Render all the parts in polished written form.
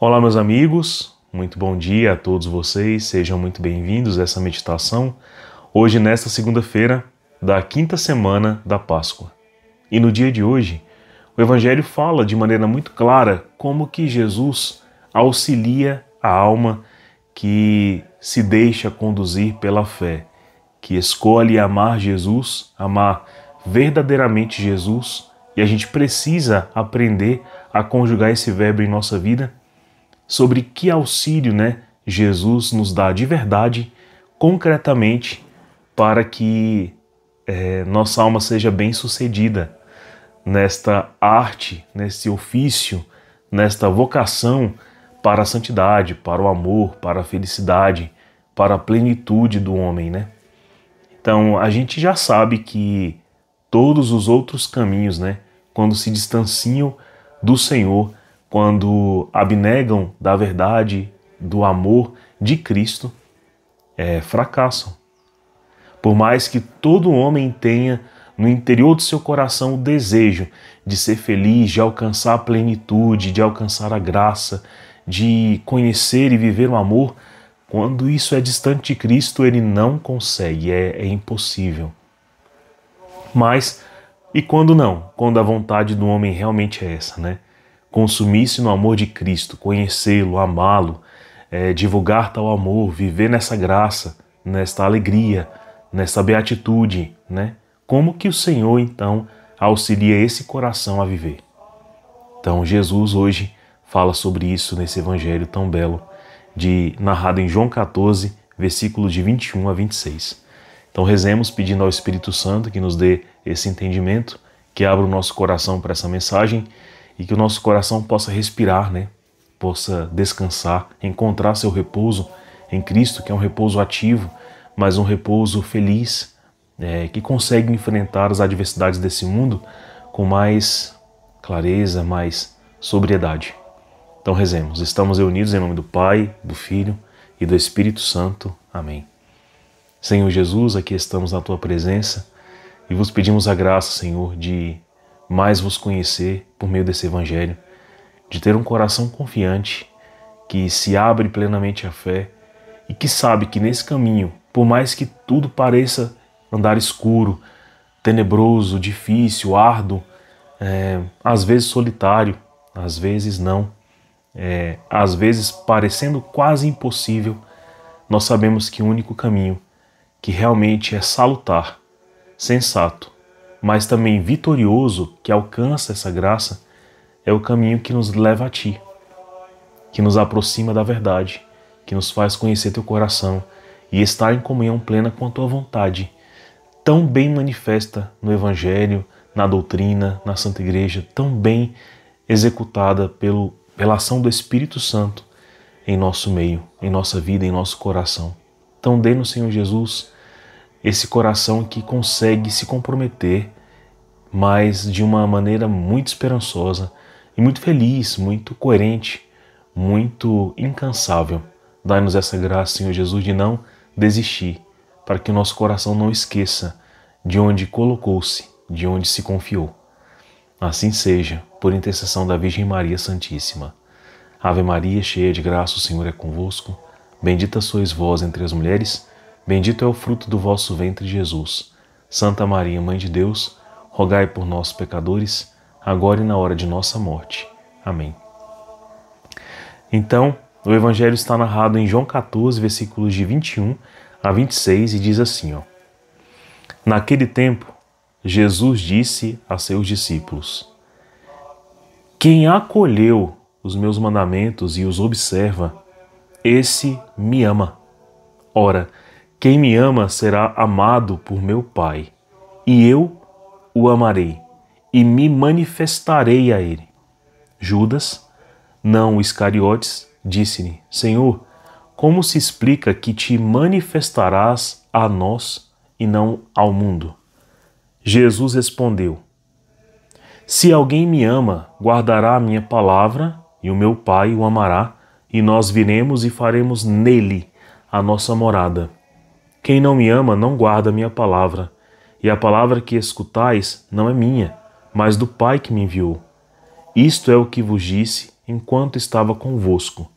Olá, meus amigos, muito bom dia a todos vocês, sejam muito bem-vindos a essa meditação, hoje nesta segunda-feira da quinta semana da Páscoa. E no dia de hoje, o Evangelho fala de maneira muito clara como que Jesus auxilia a alma que se deixa conduzir pela fé, que escolhe amar Jesus, amar verdadeiramente Jesus, e a gente precisa aprender a conjugar esse verbo em nossa vida. Sobre que auxílio, Jesus nos dá de verdade, concretamente, para que nossa alma seja bem-sucedida nesta arte, nesse ofício, nesta vocação para a santidade, para o amor, para a felicidade, para a plenitude do homem, Então, a gente já sabe que todos os outros caminhos, quando se distanciam do Senhor, quando abnegam da verdade, do amor de Cristo, fracassam. Por mais que todo homem tenha no interior do seu coração o desejo de ser feliz, de alcançar a plenitude, de alcançar a graça, de conhecer e viver o amor, quando isso é distante de Cristo, ele não consegue, é impossível. Mas, e quando não? Quando a vontade do homem realmente é essa, Consumir-se no amor de Cristo, conhecê-lo, amá-lo, divulgar tal amor, viver nessa graça, nesta alegria, nessa beatitude, Como que o Senhor, então, auxilia esse coração a viver? Então, Jesus hoje fala sobre isso nesse evangelho tão belo, narrado em João 14, versículos de 21 a 26. Então, rezemos pedindo ao Espírito Santo que nos dê esse entendimento, que abra o nosso coração para essa mensagem, e que o nosso coração possa respirar, possa descansar, encontrar seu repouso em Cristo, que é um repouso ativo, mas um repouso feliz, que consegue enfrentar as adversidades desse mundo com mais clareza, mais sobriedade. Então rezemos, estamos reunidos em nome do Pai, do Filho e do Espírito Santo. Amém. Senhor Jesus, aqui estamos na Tua presença e vos pedimos a graça, Senhor, de mais vos conhecer por meio desse Evangelho, de ter um coração confiante, que se abre plenamente à fé e que sabe que nesse caminho, por mais que tudo pareça andar escuro, tenebroso, difícil, árduo, às vezes solitário, às vezes não, às vezes parecendo quase impossível, nós sabemos que o único caminho que realmente é salutar, sensato, mas também vitorioso, que alcança essa graça, é o caminho que nos leva a Ti, que nos aproxima da verdade, que nos faz conhecer Teu coração e estar em comunhão plena com a Tua vontade, tão bem manifesta no Evangelho, na doutrina, na Santa Igreja, tão bem executada pela ação do Espírito Santo em nosso meio, em nossa vida, em nosso coração. Então dê-nos, Senhor Jesus, esse coração que consegue se comprometer, mas de uma maneira muito esperançosa e muito feliz, muito coerente, muito incansável. Dai-nos essa graça, Senhor Jesus, de não desistir, para que o nosso coração não esqueça de onde colocou-se, de onde se confiou. Assim seja, por intercessão da Virgem Maria Santíssima. Ave Maria, cheia de graça, o Senhor é convosco. Bendita sois vós entre as mulheres, bendito é o fruto do vosso ventre, Jesus. Santa Maria, Mãe de Deus, rogai por nós, pecadores, agora e na hora de nossa morte. Amém. Então, o Evangelho está narrado em João 14, versículos de 21 a 26, e diz assim, Naquele tempo, Jesus disse a seus discípulos: Quem acolheu os meus mandamentos e os observa, esse me ama. Ora, quem me ama será amado por meu Pai, e eu o amarei, e me manifestarei a ele. Judas, não Iscariotes, disse-lhe: Senhor, como se explica que te manifestarás a nós e não ao mundo? Jesus respondeu: Se alguém me ama, guardará a minha palavra, e o meu Pai o amará, e nós viremos e faremos nele a nossa morada. Quem não me ama não guarda a minha palavra, e a palavra que escutais não é minha, mas do Pai que me enviou. Isto é o que vos disse enquanto estava convosco.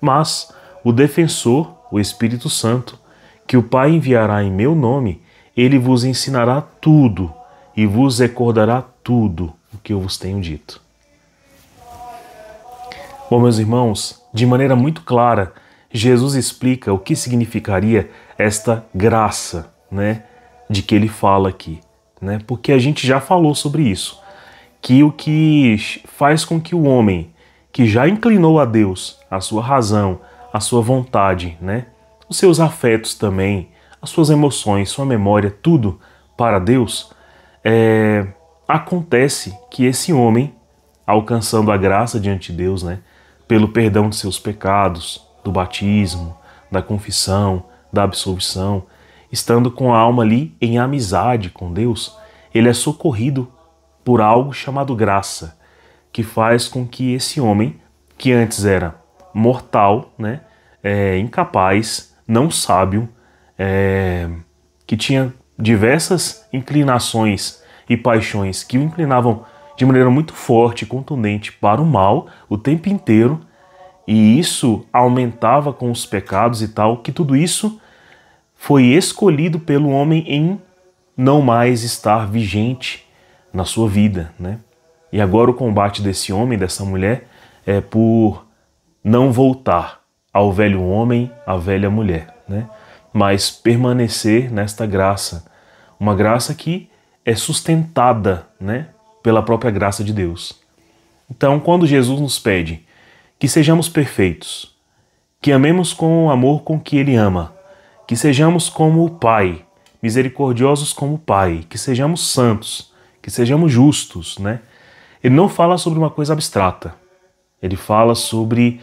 Mas o defensor, o Espírito Santo, que o Pai enviará em meu nome, ele vos ensinará tudo e vos recordará tudo o que eu vos tenho dito. Bom, meus irmãos, de maneira muito clara, Jesus explica o que significaria esta graça, né, de que ele fala aqui, né? Porque a gente já falou sobre isso, que o que faz com que o homem que já inclinou a Deus, a sua razão, a sua vontade, né, os seus afetos também, as suas emoções, sua memória, tudo para Deus, acontece que esse homem, alcançando a graça diante de Deus, né, pelo perdão de seus pecados, do batismo, da confissão, da absolvição, estando com a alma ali em amizade com Deus, ele é socorrido por algo chamado graça, que faz com que esse homem, que antes era mortal, né, incapaz, não sábio, que tinha diversas inclinações e paixões que o inclinavam de maneira muito forte e contundente para o mal o tempo inteiro, e isso aumentava com os pecados e tal, que tudo isso foi escolhido pelo homem em não mais estar vigente na sua vida, né? E agora o combate desse homem, dessa mulher, é por não voltar ao velho homem, à velha mulher, né? Mas permanecer nesta graça, uma graça que é sustentada, né, pela própria graça de Deus. Então, quando Jesus nos pede que sejamos perfeitos, que amemos com o amor com que Ele ama, que sejamos como o Pai, misericordiosos como o Pai, que sejamos santos, que sejamos justos, né? Ele não fala sobre uma coisa abstrata. Ele fala sobre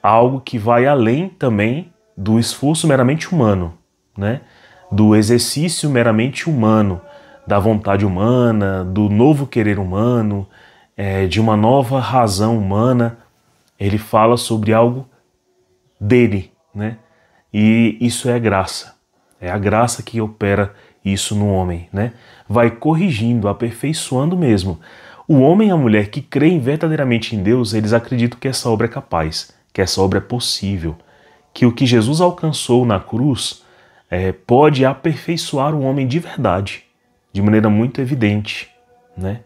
algo que vai além também do esforço meramente humano, né? Do exercício meramente humano, da vontade humana, do novo querer humano, de uma nova razão humana. Ele fala sobre algo dele, né? E isso é graça. É a graça que opera isso no homem, né? Vai corrigindo, aperfeiçoando mesmo. O homem e a mulher que creem verdadeiramente em Deus, eles acreditam que essa obra é capaz, que essa obra é possível, que o que Jesus alcançou na cruz pode aperfeiçoar o homem de verdade, de maneira muito evidente, né?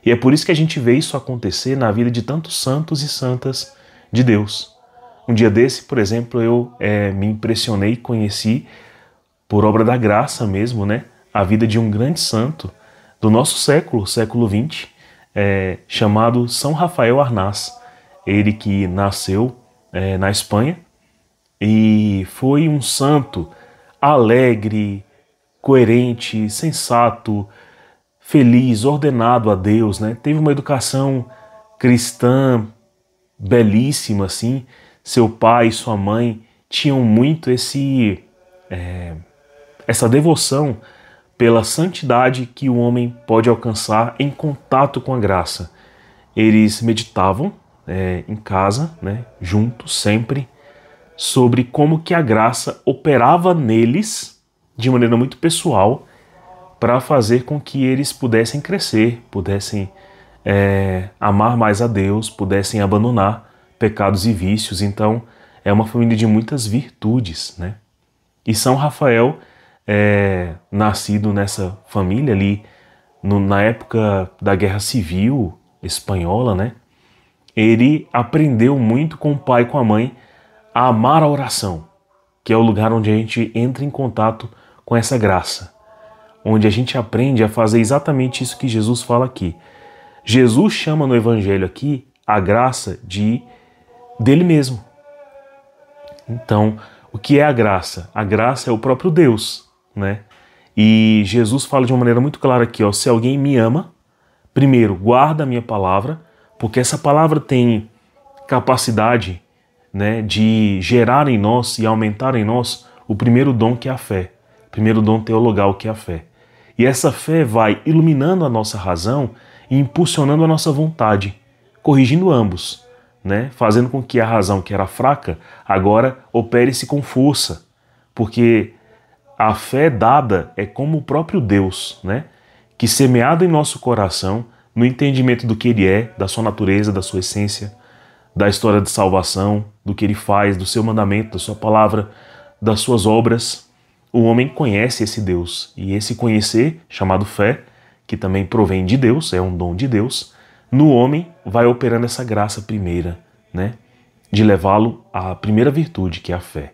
E é por isso que a gente vê isso acontecer na vida de tantos santos e santas de Deus. Um dia desse, por exemplo, eu me impressionei e conheci, por obra da graça mesmo, né, a vida de um grande santo do nosso século, século XX, chamado São Rafael Arnaz. Ele que nasceu na Espanha e foi um santo alegre, coerente, sensato, feliz, ordenado a Deus, né? Teve uma educação cristã belíssima, assim. Seu pai e sua mãe tinham muito essa devoção pela santidade que o homem pode alcançar em contato com a graça. Eles meditavam em casa, né, juntos, sempre, sobre como que a graça operava neles de maneira muito pessoal para fazer com que eles pudessem crescer, pudessem amar mais a Deus, pudessem abandonar pecados e vícios. Então, é uma família de muitas virtudes, né? E São Rafael, nascido nessa família ali, na época da Guerra Civil Espanhola, né? Ele aprendeu muito com o pai e com a mãe a amar a oração, que é o lugar onde a gente entra em contato com essa graça, onde a gente aprende a fazer exatamente isso que Jesus fala aqui. Jesus chama no Evangelho aqui a graça dele mesmo. Então, o que é a graça? A graça é o próprio Deus, né? E Jesus fala de uma maneira muito clara aqui, ó, se alguém me ama, primeiro, guarda a minha palavra, porque essa palavra tem capacidade, né, de gerar em nós e aumentar em nós o primeiro dom, que é a fé. O primeiro dom teologal, que é a fé. E essa fé vai iluminando a nossa razão e impulsionando a nossa vontade, corrigindo ambos, né? Fazendo com que a razão, que era fraca, agora opere-se com força, porque a fé dada é como o próprio Deus, né? Que semeado em nosso coração, no entendimento do que Ele é, da sua natureza, da sua essência, da história de salvação, do que ele faz, do seu mandamento, da sua palavra, das suas obras, o homem conhece esse Deus. E esse conhecer, chamado fé, que também provém de Deus, é um dom de Deus, no homem vai operando essa graça primeira, né? De levá-lo à primeira virtude, que é a fé.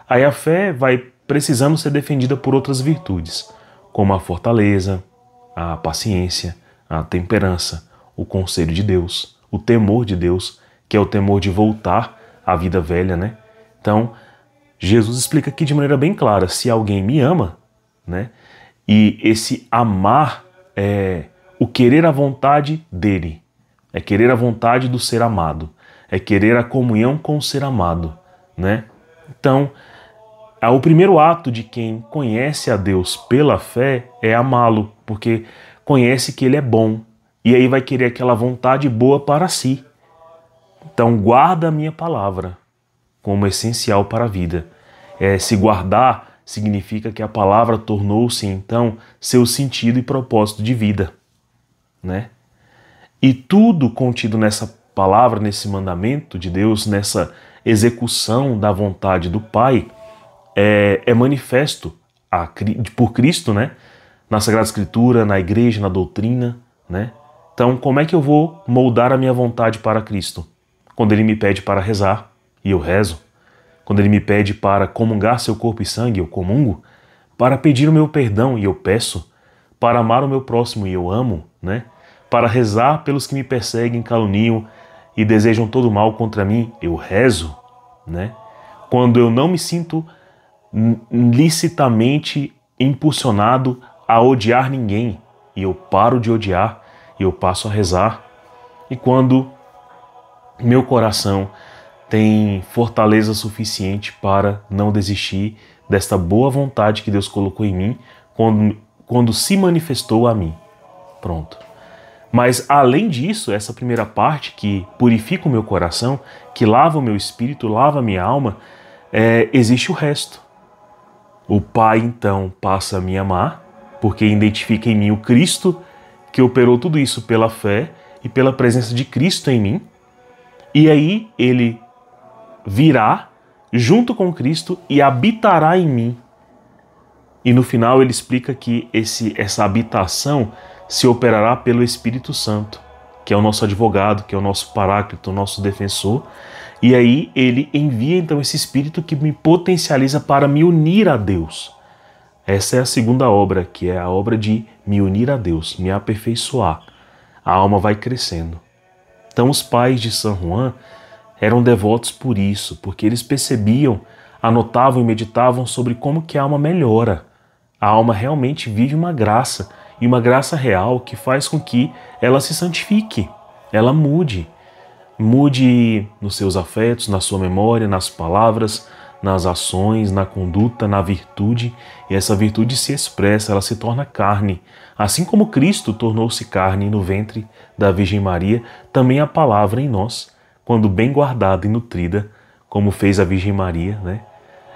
Aí a fé vai precisando ser defendida por outras virtudes, como a fortaleza, a paciência, a temperança, o conselho de Deus, o temor de Deus, que é o temor de voltar à vida velha, né? Então, Jesus explica aqui de maneira bem clara, se alguém me ama, né? E esse amar é o querer a vontade dele, é querer a vontade do ser amado, é querer a comunhão com o ser amado, né? Então, o primeiro ato de quem conhece a Deus pela fé é amá-lo, porque conhece que ele é bom, e aí vai querer aquela vontade boa para si. Então, guarda a minha palavra como essencial para a vida. Se guardar significa que a palavra tornou-se, então, seu sentido e propósito de vida, né? E tudo contido nessa palavra, nesse mandamento de Deus, nessa execução da vontade do Pai, é manifesto por Cristo, né? Na Sagrada Escritura, na igreja, na doutrina, né? Então, como é que eu vou moldar a minha vontade para Cristo? Quando Ele me pede para rezar, e eu rezo. Quando Ele me pede para comungar seu corpo e sangue, eu comungo. Para pedir o meu perdão, e eu peço. Para amar o meu próximo, e eu amo, né? Para rezar pelos que me perseguem, caluniam e desejam todo mal contra mim, eu rezo, né? Quando eu não me sinto licitamente impulsionado a odiar ninguém, e eu paro de odiar, e eu passo a rezar. E quando meu coração tem fortaleza suficiente para não desistir desta boa vontade que Deus colocou em mim quando se manifestou a mim. Pronto. Mas além disso, essa primeira parte que purifica o meu coração, que lava o meu espírito, lava a minha alma, existe o resto. O Pai então passa a me amar, porque identifica em mim o Cristo que operou tudo isso pela fé e pela presença de Cristo em mim. E aí ele virá junto com Cristo e habitará em mim. E no final ele explica que essa habitação se operará pelo Espírito Santo, que é o nosso advogado, que é o nosso paráclito, o nosso defensor. E aí ele envia então esse Espírito que me potencializa para me unir a Deus. Essa é a segunda obra, que é a obra de me unir a Deus, me aperfeiçoar. A alma vai crescendo. Então os pais de São Juan eram devotos por isso, porque eles percebiam, anotavam e meditavam sobre como que a alma melhora. A alma realmente vive uma graça, e uma graça real que faz com que ela se santifique, ela mude. Mude nos seus afetos, na sua memória, nas palavras, nas ações, na conduta, na virtude, e essa virtude se expressa, ela se torna carne. Assim como Cristo tornou-se carne no ventre da Virgem Maria, também a palavra em nós, quando bem guardada e nutrida, como fez a Virgem Maria, né?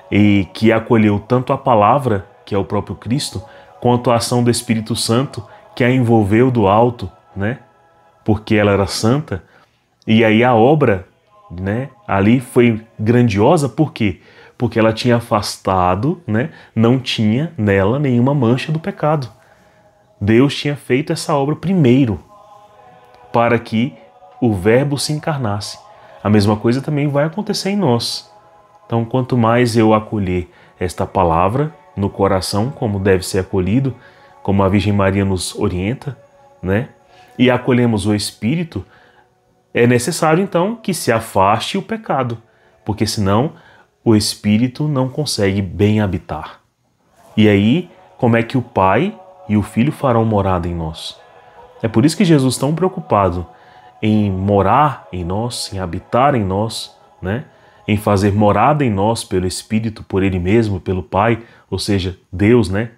E que acolheu tanto a palavra, que é o próprio Cristo, quanto a ação do Espírito Santo, que a envolveu do alto, né? Porque ela era santa. E aí a obra, né, ali foi grandiosa, por quê? Porque ela tinha afastado, né, não tinha nela nenhuma mancha do pecado. Deus tinha feito essa obra primeiro, para que o Verbo se encarnasse. A mesma coisa também vai acontecer em nós. Então, quanto mais eu acolher esta palavra no coração, como deve ser acolhido, como a Virgem Maria nos orienta, né, e acolhemos o Espírito, é necessário, então, que se afaste o pecado, porque senão o Espírito não consegue bem habitar. E aí, como é que o Pai e o Filho farão morada em nós? É por isso que Jesus, tão preocupado em morar em nós, em habitar em nós, né? Em fazer morada em nós pelo Espírito, por Ele mesmo, pelo Pai, ou seja, Deus, né?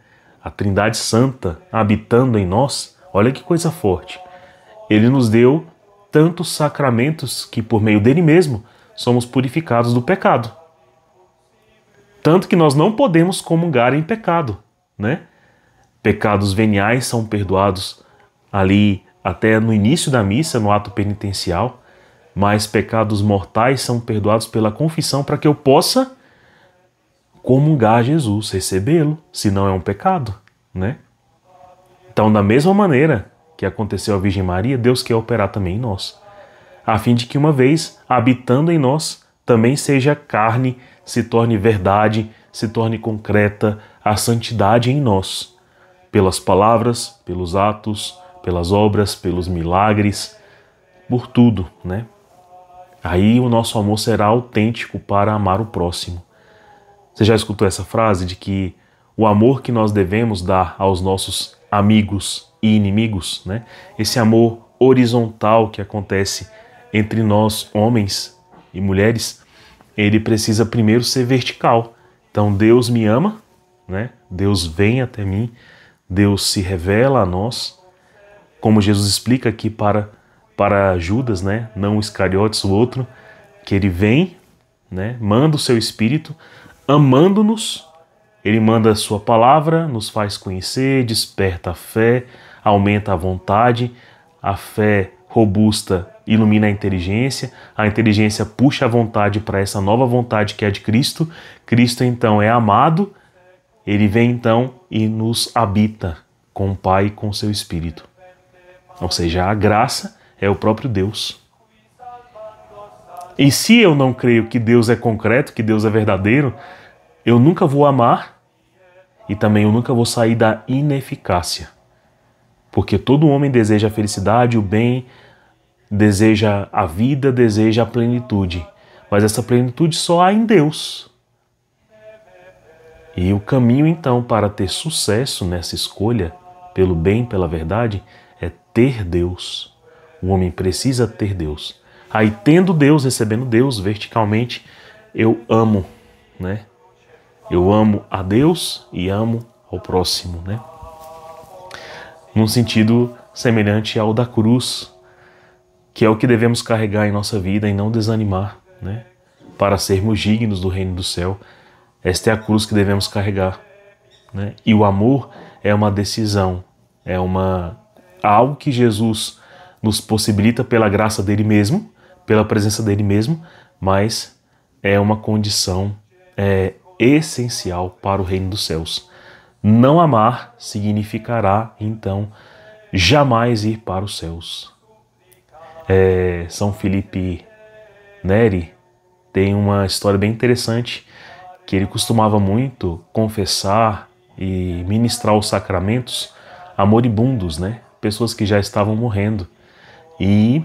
A Trindade Santa habitando em nós. Olha que coisa forte. Ele nos deu tantos sacramentos que por meio dele mesmo somos purificados do pecado. Tanto que nós não podemos comungar em pecado, né? Pecados veniais são perdoados ali até no início da missa, no ato penitencial, mas pecados mortais são perdoados pela confissão para que eu possa comungar Jesus, recebê-lo, se não é um pecado, né? Então, da mesma maneira que aconteceu à Virgem Maria, Deus quer operar também em nós, a fim de que uma vez habitando em nós, também seja carne, se torne verdade, se torne concreta a santidade em nós, pelas palavras, pelos atos, pelas obras, pelos milagres, por tudo, né? Aí o nosso amor será autêntico para amar o próximo. Você já escutou essa frase de que o amor que nós devemos dar aos nossos amigos e inimigos, né? Esse amor horizontal que acontece entre nós, homens e mulheres, ele precisa primeiro ser vertical. Então Deus me ama, né? Deus vem até mim, Deus se revela a nós, como Jesus explica aqui para Judas, né? Não Iscariotes, o outro, que ele vem, né? Manda o seu Espírito, amando-nos, ele manda a sua palavra, nos faz conhecer, desperta a fé, aumenta a vontade, a fé robusta ilumina a inteligência puxa a vontade para essa nova vontade que é de Cristo, Cristo então é amado, ele vem então e nos habita com o Pai e com o seu Espírito. Ou seja, a graça é o próprio Deus. E se eu não creio que Deus é concreto, que Deus é verdadeiro, eu nunca vou amar e também eu nunca vou sair da ineficácia. Porque todo homem deseja a felicidade, o bem, deseja a vida, deseja a plenitude. Mas essa plenitude só há em Deus. E o caminho então para ter sucesso nessa escolha, pelo bem, pela verdade, é ter Deus. O homem precisa ter Deus. Aí, tendo Deus, recebendo Deus verticalmente, eu amo, né? Eu amo a Deus e amo ao próximo, né? Num sentido semelhante ao da cruz, que é o que devemos carregar em nossa vida e não desanimar, né? Para sermos dignos do reino do céu. Esta é a cruz que devemos carregar, né? E o amor é uma decisão, é algo que Jesus nos possibilita pela graça dele mesmo, pela presença dele mesmo, mas é uma condição essencial para o reino dos céus. Não amar significará, então, jamais ir para os céus. São Felipe Neri tem uma história bem interessante, que ele costumava muito confessar e ministrar os sacramentos a moribundos, né? Pessoas que já estavam morrendo. E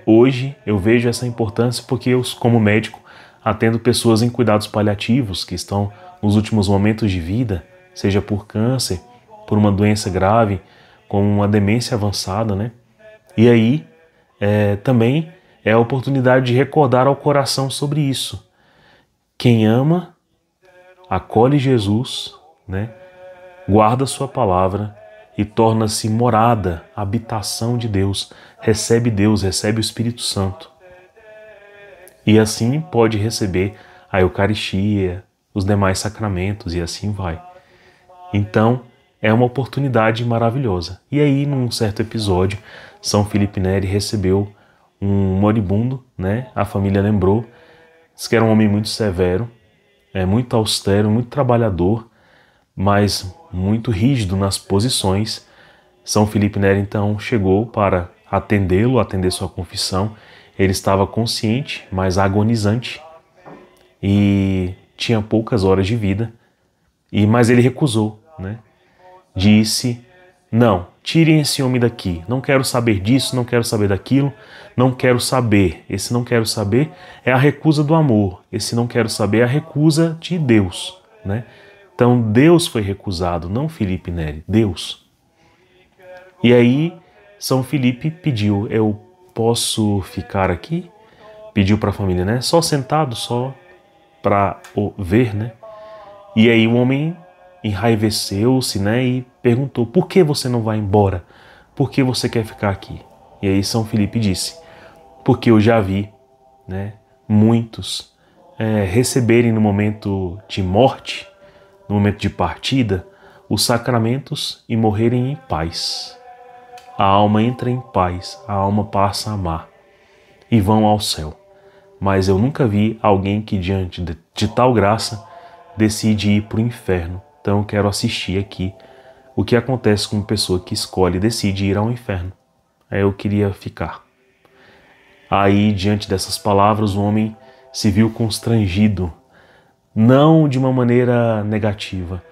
hoje eu vejo essa importância porque eu, como médico, atendo pessoas em cuidados paliativos que estão nos últimos momentos de vida, seja por câncer, por uma doença grave, com uma demência avançada, né? E aí também é a oportunidade de recordar ao coração sobre isso. Quem ama, acolhe Jesus, né? Guarda sua palavra e torna-se morada, habitação de Deus, recebe o Espírito Santo. E assim pode receber a Eucaristia, os demais sacramentos e assim vai. Então, é uma oportunidade maravilhosa. E aí, num certo episódio, São Felipe Neri recebeu um moribundo, né? A família lembrou, disse que era um homem muito severo, muito austero, muito trabalhador, mas muito rígido nas posições. São Felipe Neri então chegou para atendê-lo, atender sua confissão. Ele estava consciente, mas agonizante e tinha poucas horas de vida, mas ele recusou, né? Disse: não, tirem esse homem daqui, não quero saber disso, não quero saber daquilo, não quero saber. Esse não quero saber é a recusa do amor, esse não quero saber é a recusa de Deus, né? Então Deus foi recusado, não Felipe Neri, Deus. E aí São Felipe pediu: eu posso ficar aqui? Pediu para a família, né? Só sentado, só para ver, né? E aí o homem enraiveceu-se, né? E perguntou: por que você não vai embora? Por que você quer ficar aqui? E aí São Felipe disse: porque eu já vi, né, muitos receberem no momento de morte, no momento de partida, os sacramentos e morrerem em paz. A alma entra em paz, a alma passa a amar. e vão ao céu. Mas eu nunca vi alguém que diante de tal graça decide ir para o inferno. Então eu quero assistir aqui o que acontece com uma pessoa que escolhe e decide ir ao inferno. Aí eu queria ficar. Aí, diante dessas palavras, o homem se viu constrangido, não de uma maneira negativa,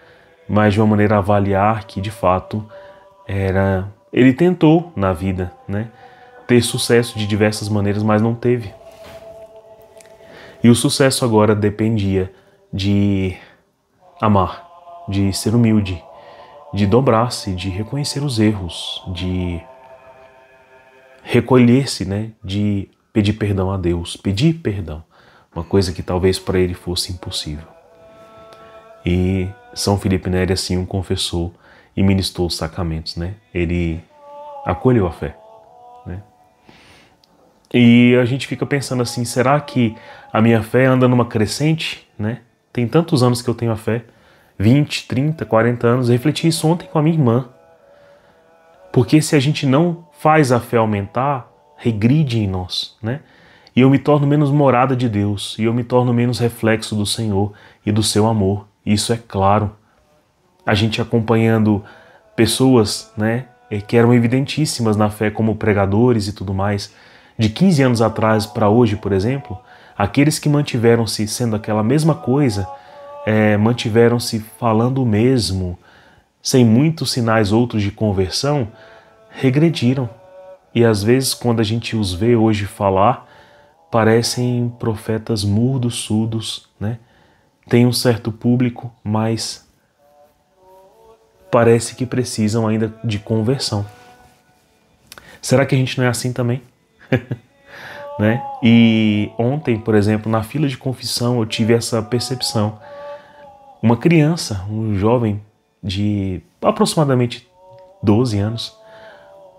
mas de uma maneira a avaliar que, de fato, ele tentou na vida, né, ter sucesso de diversas maneiras, mas não teve. E o sucesso agora dependia de amar, de ser humilde, de dobrar-se, de reconhecer os erros, de recolher-se, né, de pedir perdão a Deus, pedir perdão, uma coisa que talvez para ele fosse impossível. E São Felipe Neri assim o confessou e ministrou os sacramentos, né? Ele acolheu a fé, né? E a gente fica pensando assim, será que a minha fé anda numa crescente, né? Tem tantos anos que eu tenho a fé, 20, 30, 40 anos, eu refleti isso ontem com a minha irmã. Porque se a gente não faz a fé aumentar, regride em nós, né? E eu me torno menos morada de Deus, e eu me torno menos reflexo do Senhor e do seu amor. Isso é claro. A gente acompanhando pessoas, né, que eram evidentíssimas na fé como pregadores e tudo mais, de 15 anos atrás para hoje, por exemplo, aqueles que mantiveram-se sendo aquela mesma coisa, mantiveram-se falando o mesmo, sem muitos sinais outros de conversão, regrediram. E às vezes, quando a gente os vê hoje falar, parecem profetas mudos, surdos, né? Tem um certo público, mas parece que precisam ainda de conversão. Será que a gente não é assim também? Né? E ontem, por exemplo, na fila de confissão, eu tive essa percepção. Uma criança, um jovem de aproximadamente 12 anos,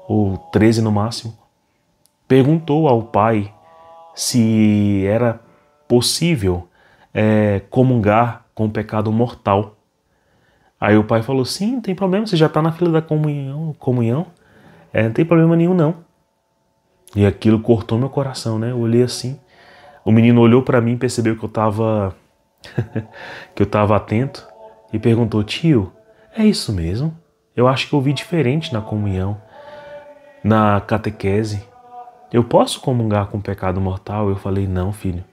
ou 13 no máximo, perguntou ao pai se era possível comungar com o pecado mortal. Aí o pai falou, sim, não tem problema, você já está na fila da comunhão, não tem problema nenhum não. E aquilo cortou meu coração, né? Eu olhei assim, o menino olhou para mim, percebeu que eu estava que eu estava atento e perguntou, tio, é isso mesmo? Eu acho que eu ouvi diferente na comunhão, na catequese. Eu posso comungar com o pecado mortal? Eu falei, não, filho,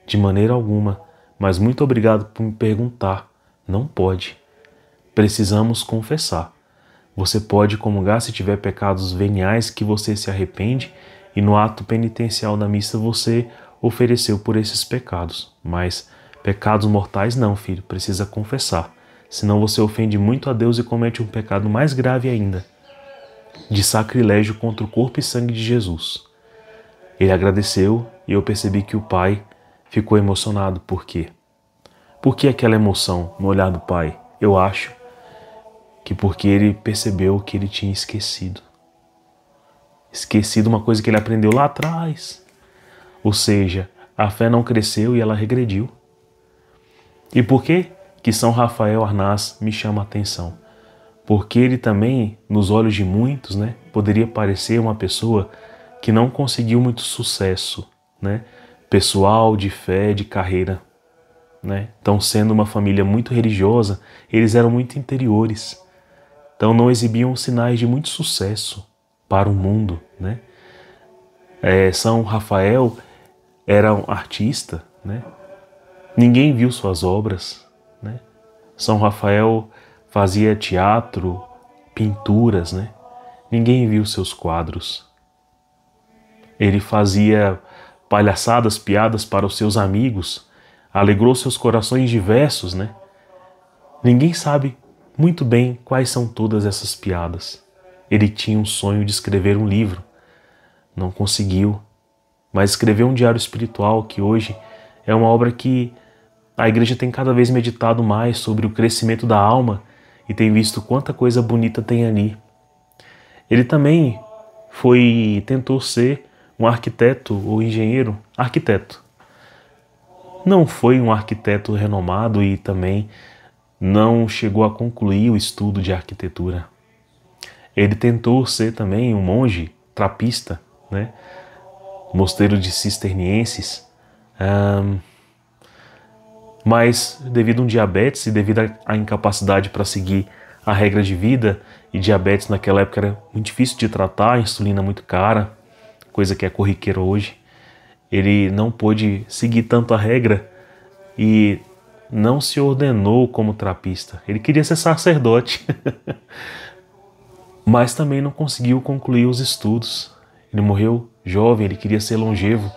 de maneira alguma, mas muito obrigado por me perguntar. Não pode. Precisamos confessar. Você pode comungar se tiver pecados veniais que você se arrepende e no ato penitencial da missa você ofereceu por esses pecados. Mas pecados mortais não, filho, precisa confessar. Senão você ofende muito a Deus e comete um pecado mais grave ainda, de sacrilégio contra o corpo e sangue de Jesus. Ele agradeceu e eu percebi que o pai ficou emocionado. Por quê? Por que aquela emoção no olhar do pai? Eu acho que porque ele percebeu que ele tinha esquecido. Esquecido uma coisa que ele aprendeu lá atrás. Ou seja, a fé não cresceu e ela regrediu. E por que que São Rafael Arnaz me chama a atenção? Porque ele também, nos olhos de muitos, né, poderia parecer uma pessoa que não conseguiu muito sucesso, né, pessoal, de fé, de carreira, né? Então, sendo uma família muito religiosa, eles eram muito interiores. Então, não exibiam sinais de muito sucesso para o mundo, né? São Rafael era um artista, né? Ninguém viu suas obras, né? São Rafael fazia teatro, pinturas, né? Ninguém viu seus quadros. Ele fazia palhaçadas, piadas para os seus amigos, alegrou seus corações diversos, né? Ninguém sabe muito bem quais são todas essas piadas. Ele tinha um sonho de escrever um livro, não conseguiu, mas escreveu um diário espiritual que hoje é uma obra que a igreja tem cada vez meditado mais sobre o crescimento da alma e tem visto quanta coisa bonita tem ali. Ele também tentou ser um arquiteto ou engenheiro, arquiteto. Não foi um arquiteto renomado e também não chegou a concluir o estudo de arquitetura. Ele tentou ser também um monge trapista, né? mosteiro de cisternienses, mas devido a um diabetes e devido à incapacidade para seguir a regra de vida, e diabetes naquela época era muito difícil de tratar, a insulina muito cara, coisa que é corriqueira hoje, ele não pôde seguir tanto a regra e não se ordenou como trapista. Ele queria ser sacerdote, mas também não conseguiu concluir os estudos. Ele morreu jovem, ele queria ser longevo,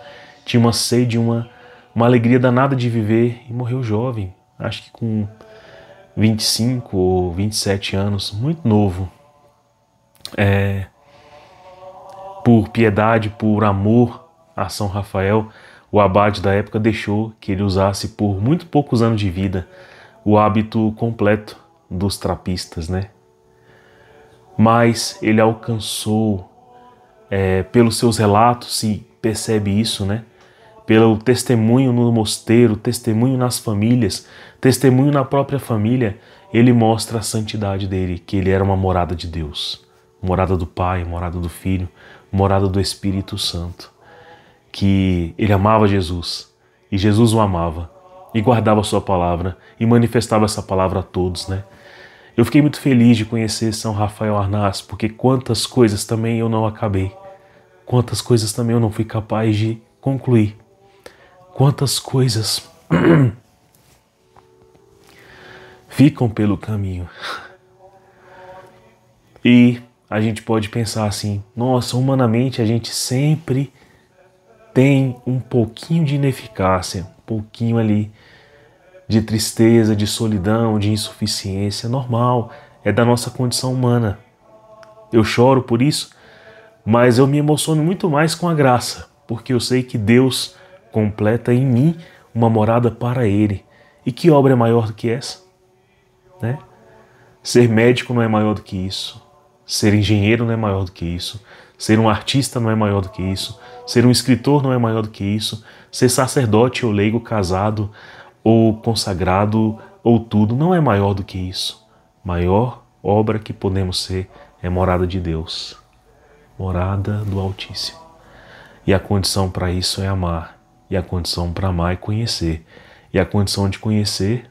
tinha uma sede, uma alegria danada de viver e morreu jovem, acho que com 25 ou 27 anos, muito novo. Por piedade, por amor a São Rafael, o abade da época deixou que ele usasse por muito poucos anos de vida o hábito completo dos trapistas, né? Mas ele alcançou, pelos seus relatos se percebe isso, né? Pelo testemunho no mosteiro, testemunho nas famílias, testemunho na própria família, ele mostra a santidade dele, que ele era uma morada de Deus, morada do Pai, morada do Filho, morada do Espírito Santo, que ele amava Jesus e Jesus o amava e guardava a sua palavra e manifestava essa palavra a todos, né? Eu fiquei muito feliz de conhecer São Rafael Arnaz, porque quantas coisas também eu não acabei, quantas coisas também eu não fui capaz de concluir, quantas coisas ficam pelo caminho. E a gente pode pensar assim, nossa, humanamente a gente sempre tem um pouquinho de ineficácia, um pouquinho ali de tristeza, de solidão, de insuficiência, normal, é da nossa condição humana. Eu choro por isso, mas eu me emociono muito mais com a graça, porque eu sei que Deus completa em mim uma morada para Ele. E que obra é maior do que essa? Né? Ser médico não é maior do que isso. Ser engenheiro não é maior do que isso. Ser um artista não é maior do que isso. Ser um escritor não é maior do que isso. Ser sacerdote ou leigo, casado ou consagrado ou tudo não é maior do que isso. Maior obra que podemos ser é morada de Deus. Morada do Altíssimo. E a condição para isso é amar. E a condição para amar é conhecer. E a condição de conhecer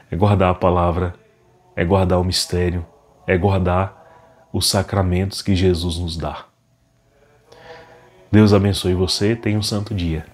é guardar a palavra, é guardar o mistério, é guardar os sacramentos que Jesus nos dá. Deus abençoe você, tenha um santo dia.